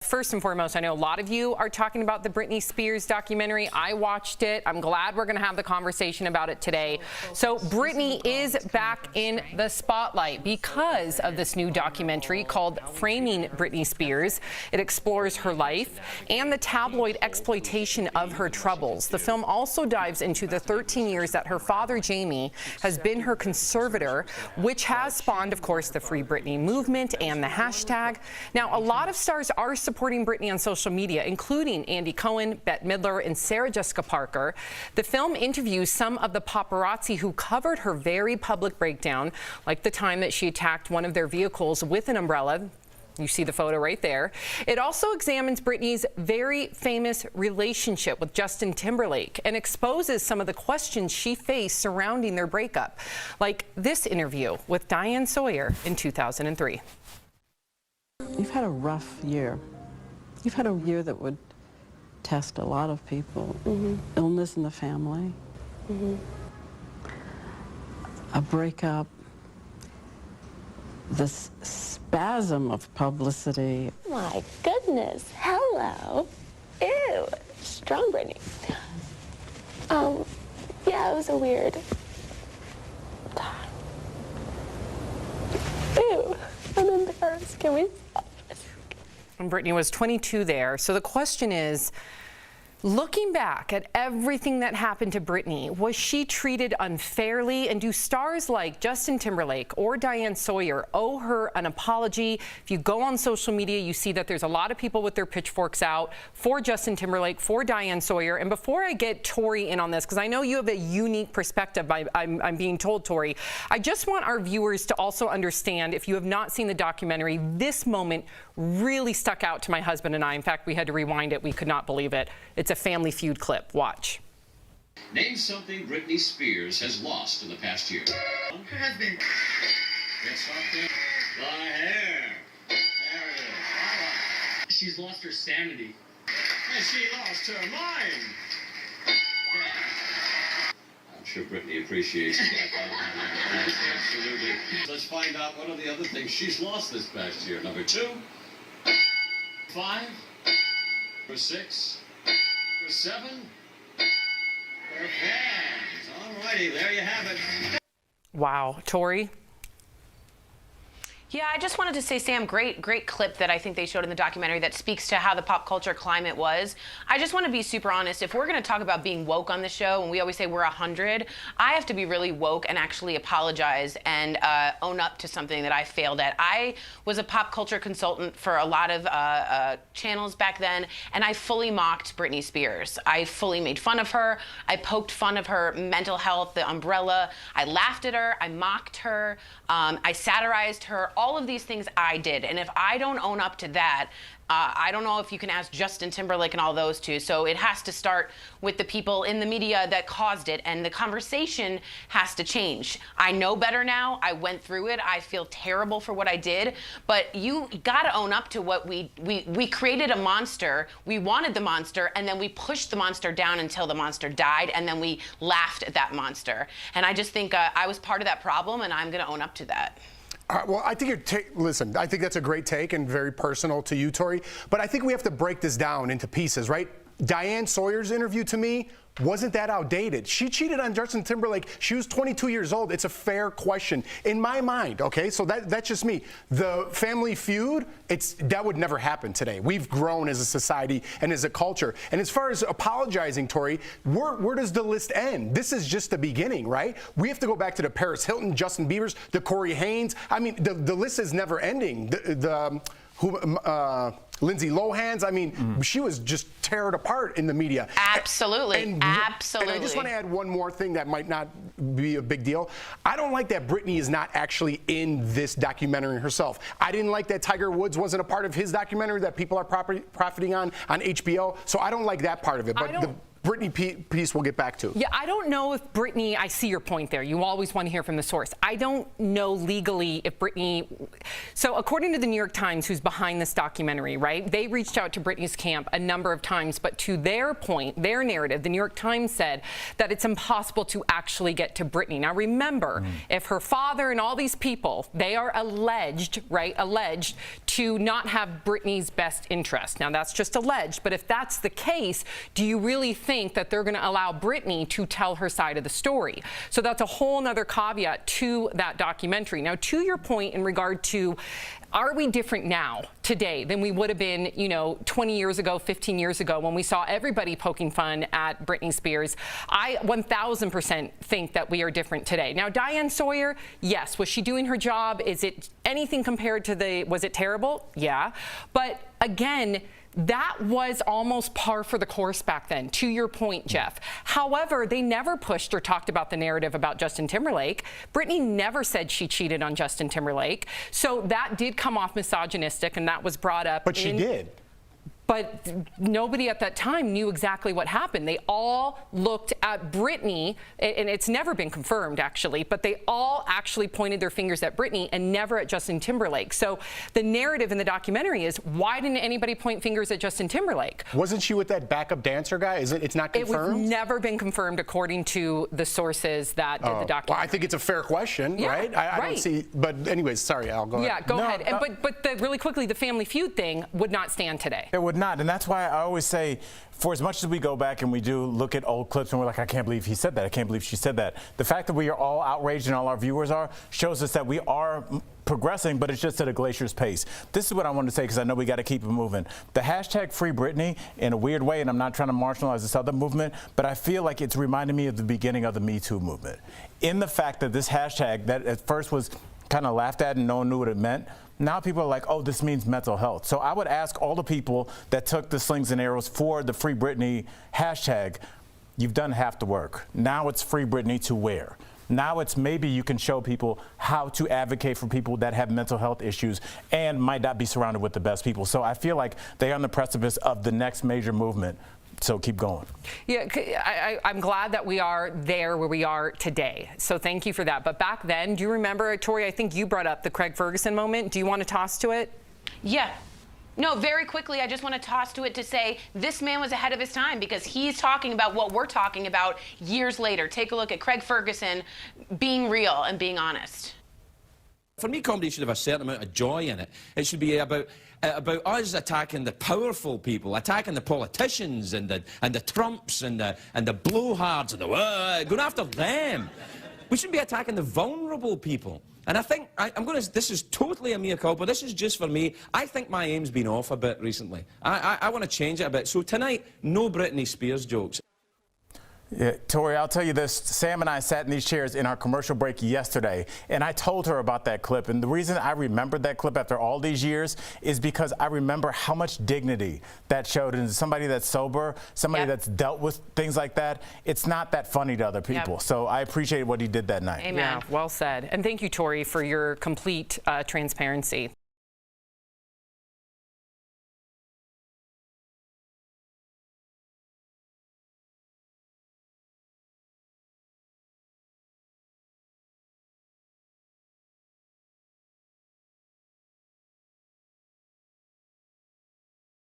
First and foremost, I know a lot of you are talking about the Britney Spears documentary. I watched it. I'm glad we're going to have the conversation about it today. So Britney is back in the spotlight because of this new documentary called Framing Britney Spears. It explores her life and the tabloid exploitation of her troubles. The film also dives into the 13 years that her father, Jamie, has been her conservator, which has spawned, of course, the Free Britney movement and the hashtag. Now, a lot of stars are supporting Britney on social media, including Andy Cohen, Bette Midler, and Sarah Jessica Parker. The film interviews some of the paparazzi who covered her very public breakdown, like the time that she attacked one of their vehicles with an umbrella. You see the photo right there. It also examines Britney's very famous relationship with Justin Timberlake and exposes some of the questions she faced surrounding their breakup, like this interview with Diane Sawyer in 2003. You've had a rough year. You've had a year that would test a lot of people. Illness in the family, a breakup, this spasm of publicity. My goodness, hello. Ew, strong Britney. Yeah, it was a weird time. Ew, I'm embarrassed. Can we stop? And Britney was 22 there. So the question is, looking back at everything that happened to Britney, was she treated unfairly? And do stars like Justin Timberlake or Diane Sawyer owe her an apology? If you go on social media, you see that there's a lot of people with their pitchforks out for Justin Timberlake, for Diane Sawyer. And before I get Tori in on this, because I know you have a unique perspective, I'm being told, Tori, I just want our viewers to also understand, if you have not seen the documentary, this moment really stuck out to my husband and I. In fact, we had to rewind it. We could not believe it. It's a Family Feud clip. Watch. Name something Britney Spears has lost in the past year. Her husband. Get something. The hair. There it is. She's lost her sanity. And she lost her mind. I'm sure Britney appreciates that. Absolutely. Let's find out what are the other things she's lost this past year. Number 2, 5, or 6, or 7, or fans. All righty, there you have it. Wow. Tori? Yeah, I just wanted to say, Sam, great clip that I think they showed in the documentary that speaks to how the pop culture climate was. I just want to be super honest. If we're going to talk about being woke on the show, and we always say we're 100, I have to be really woke and actually apologize and own up to something that I failed at. I was a pop culture consultant for a lot of channels back then, and I fully mocked Britney Spears. I fully made fun of her. I poked fun of her mental health, the umbrella. I laughed at her. I mocked her. I satirized her. All of these things I did, and if I don't own up to that, I don't know if you can ask Justin Timberlake and all those two. So it has to start with the people in the media that caused it, and the conversation has to change. I know better now. I went through it. I feel terrible for what I did, but you got to own up to what we created a monster. We wanted the monster, and then we pushed the monster down until the monster died, and then we laughed at that monster. And I just think I was part of that problem, and I'm going to own up to that. Well, I think listen, I think that's a great take and very personal to you, Tori. But I think we have to break this down into pieces, right? Diane Sawyer's interview, to me, wasn't that outdated. She cheated on Justin Timberlake. She was 22 years old. It's a fair question in my mind, okay? So that's just me. The Family Feud, that would never happen today. We've grown as a society and as a culture. And as far as apologizing, Tori, where does the list end? This is just the beginning, right? We have to go back to the Paris Hilton, Justin Bieber's, the Corey Haines. I mean, the list is never ending. Lindsay Lohan's, I mean, she was just teared apart in the media. Absolutely, absolutely. And I just want to add one more thing that might not be a big deal. I don't like that Britney is not actually in this documentary herself. I didn't like that Tiger Woods wasn't a part of his documentary that people are profiting on HBO. So I don't like that part of it. But Britney piece we'll get back to. Yeah, I don't know if Britney, I see your point there. You always want to hear from the source. I don't know legally if Britney, so according to the New York Times, who's behind this documentary, right, they reached out to Britney's camp a number of times, but to their point, their narrative, the New York Times said that it's impossible to actually get to Britney. Now remember, if her father and all these people, they are alleged, right, alleged to not have Britney's best interest. Now that's just alleged, but if that's the case, do you really think that they're going to allow Britney to tell her side of the story? So that's a whole nother caveat to that documentary. Now, to your point in regard to, are we different now, today, than we would have been, 20 years ago, 15 years ago, when we saw everybody poking fun at Britney Spears? I 1,000% think that we are different today. Now, Diane Sawyer, yes, was she doing her job? Is it anything compared to was it terrible? Yeah. But again, that was almost par for the course back then, to your point, Jeff. However, they never pushed or talked about the narrative about Justin Timberlake. Britney never said she cheated on Justin Timberlake. So that did come off misogynistic, and that was brought up. But she did. But nobody at that time knew exactly what happened. They all looked at Britney, and it's never been confirmed, actually, but they all actually pointed their fingers at Britney and never at Justin Timberlake. So the narrative in the documentary is, why didn't anybody point fingers at Justin Timberlake? Wasn't she with that backup dancer guy? It's not confirmed? It was never been confirmed, according to the sources that did the documentary. Well, I think it's a fair question, Yeah, right? I right. don't see, but anyways, sorry, Al, go ahead. Yeah, go ahead. But really quickly, the Family Feud thing would not stand today. It would not, and that's why I always say, for as much as we go back and we do look at old clips and we're like, I can't believe he said that, I can't believe she said that, the fact that we are all outraged and all our viewers are shows us that we are progressing, but it's just at a glacier's pace. This is what I wanted to say, because I know we got to keep it moving. The hashtag Free Britney, in a weird way, and I'm not trying to marginalize this other movement, but I feel like it's reminding me of the beginning of the Me Too movement. In the fact that this hashtag that at first was kind of laughed at and no one knew what it meant, now people are like, oh, this means mental health. So I would ask all the people that took the slings and arrows for the Free Britney hashtag, you've done half the work. Now it's Free Britney to where? Now it's maybe you can show people how to advocate for people that have mental health issues and might not be surrounded with the best people. So I feel like they're on the precipice of the next major movement. So keep going. Yeah, I'm glad that we are there where we are today. So thank you for that. But back then, do you remember, Tori, I think you brought up the Craig Ferguson moment. Do you want to toss to it? Yeah. No, very quickly, I just want to toss to it to say this man was ahead of his time, because he's talking about what we're talking about years later. Take a look at Craig Ferguson being real and being honest. For me, comedy should have a certain amount of joy in it. It should be about us attacking the powerful people, attacking the politicians and the Trumps and the blowhards and going after them. We should be attacking the vulnerable people. And I think, this is totally a mea culpa, this is just for me. I think my aim's been off a bit recently. I want to change it a bit. So tonight, no Britney Spears jokes. Yeah, Tori, I'll tell you this. Sam and I sat in these chairs in our commercial break yesterday, and I told her about that clip. And the reason I remembered that clip after all these years is because I remember how much dignity that showed. And somebody that's sober, somebody that's dealt with things like that, it's not that funny to other people. So I appreciate what he did that night. Amen. Yeah, well said. And thank you, Tori, for your complete transparency.